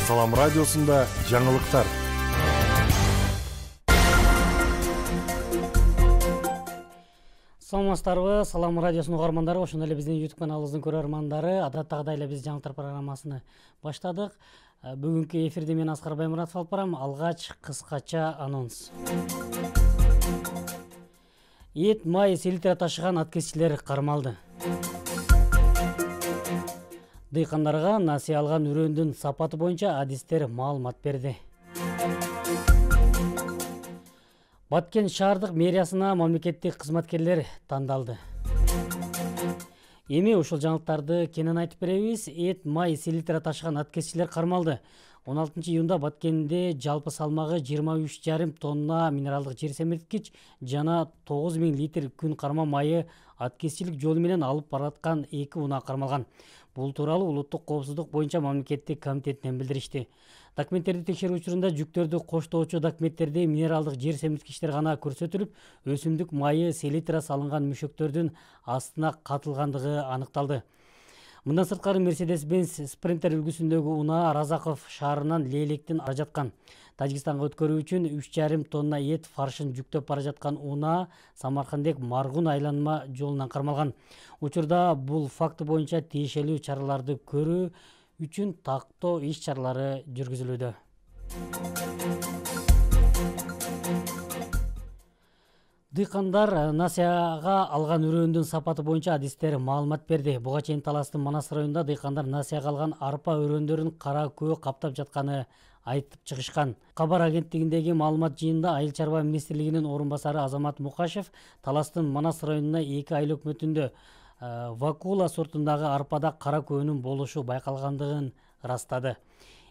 Салам радиосунда жаңылыктар. Саламатсыздарбы? Салам радиосунун угармандары, ошондой эле биздин YouTube каналыбыздын көрөрмандары. Адаттагыдай эле биз жаңылыктар программасыны баштадык. Бүгүнкү эфирде мен Аскар Баймуратов алып барам. Алгач кыскача анонс. Эт, май, селитре ташыган ат кесчилер кармалды. Дыйкандарга насыя алган үрөндүн сапаты боюнча адистер маалымат берди. Баткен шаардык мэриясына мамлекеттик кызматкерлер тандалды. Эми ушул жаңылыктарды кенен айтып беребиз. Эт, май, селитре ташыган ат кесчилер кармалды. 16 июнда Баткенде жалпы салмагы 23,5 тонна минералдык жер семирткич жана 9000 литр күн карма майы аткесчилик жолу менен алып бараткан 2 унаа кармалган. Бул тууралуу улуттук коопсуздук боюнча мамлекеттик комитетинен билдиришти. Документтерди текшерүү учурунда жүктөрдү коштоочу документтерде минералдык жер семирткичтер гана көрсөтүлүп, өсүмдүк майы селитра салынган мүшөктөрдүн астына катылгандыгы аныкталды. Мындан сырткары Mercedes-Benz Sprinter үлгүсүндөгү унаа Разаков шаарынан Лейлектин ара жаткан. Тажикстанга өткөрүү үчүн 3,5 тонна эт фаршын жүктөп бара жаткан унаа Самаркандек Маргун айланма жолунан кармалган. Учурда бул факты боюнча тиешелүү чараларды көрүү үчүн тактоо иш чаралары жүргүзүлүүдө. Дыйкандар насыяга алган үрөндүн сапаты боюнча адистер маалымат берди. Буга чейин Таластын Манас районунда дыйкандар насыяга алган арпа өрөндөрүн кара көө каптап жатканы айтып чыгышкан. Кабар агенттигиндеги маалымат жыйынында Айыл чарба министрлигинин орун басары Азамат Мукашев Таластын Манас районуна 2 ай өкмөтүндө Вакула сортундагы арпада кара көөнүн болушу байкалгандыгын ырастады.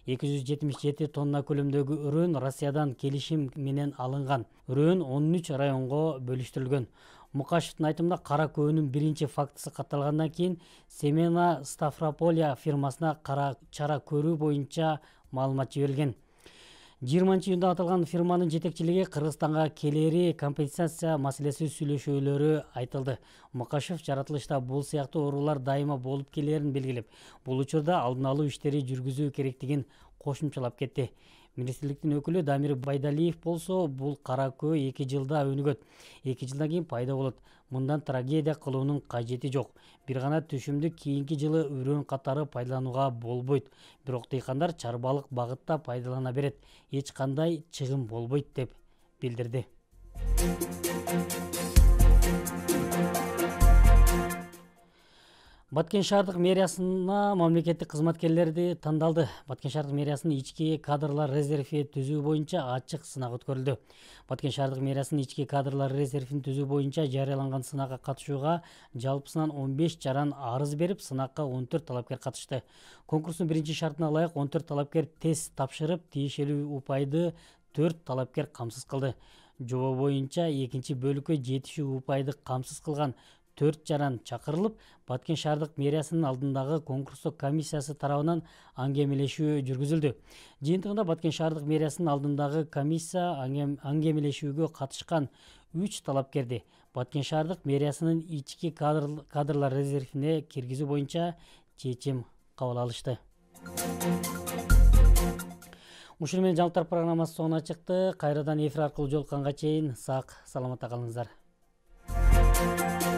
277 тонна көлөмдөгү өрөн Россиядан келишим менен алынган. Өрөн 13 районго бөлүштүрүлгөн. Мукашевдин айтымында кара көөнүн биринчи фактысы катталгандан кийин Семена Ставрополя фирмасына кара чара көрүү боюнча маалымат жиберилген. 20 июнда аталган фирманын жетекчилиги Кыргызстанга келери компенсация маселеси сүйлөшүүлөрү айтылды. Мукашев жаратылышта бул сыяктуу оорулар дайыма болуп келерин белгилеп, бул учурда алдын алуу иштери жүргүзүү керектигин кошумчалап кетти. Министрликтин өкүлү Дамир Байдалиев болсо, бул кара көө 2 жылда өнүгөт. 2 жылдан кийин пайда болот. Мындан трагедия кылуунун кажети жок. Бир гана түшүмдү кийинки жылы үрөн катары пайдаланууга болбойт. Бирок дыйкандар чарбалык багытта пайдалана берет. Эч кандай чыгым болбойт деп билдирди. Баткен шаардык мэриясына мамлекеттик кызматкерлерди тандалды. Баткен шаардык мэриясынын ички кадрлар резерви түзүү боюнча ачык сынак өткөрүлдү. Баткен шаардык мэриясынын ички кадрлар резервин түзүү боюнча жарыяланган сынакка катышууга жалпысынан 15 жаран арыз берип, сынакка 14 талапкер катышты. Конкурстун биринчи шартына ылайык 14 талапкер тест тапшырып, тиешелүү упайды 4 талапкер камсыз кылды. Жобо боюнча экинчи бөлүккө жетишүү упайды камсыз кылган 4 жаран чакырылып, Баткен шаардык мэриясынын алдындагы конкурстук комиссиясы тарабынан аңгемелешүү жүргүзүлдү. Жыйынтыгында Баткен шаардык мэриясынын алдындагы комиссия аңгемелешүүгө катышкан 3 талапкерди Баткен шаардык мэриясынын ички кадрлар резервине киргизүү боюнча чечим кабыл алышты. Ушуну менен жаңылыктар программасы соңуна чыкты. Кайрадан эфир аркылуу жолукканга чейин сак саламатта калыңыздар.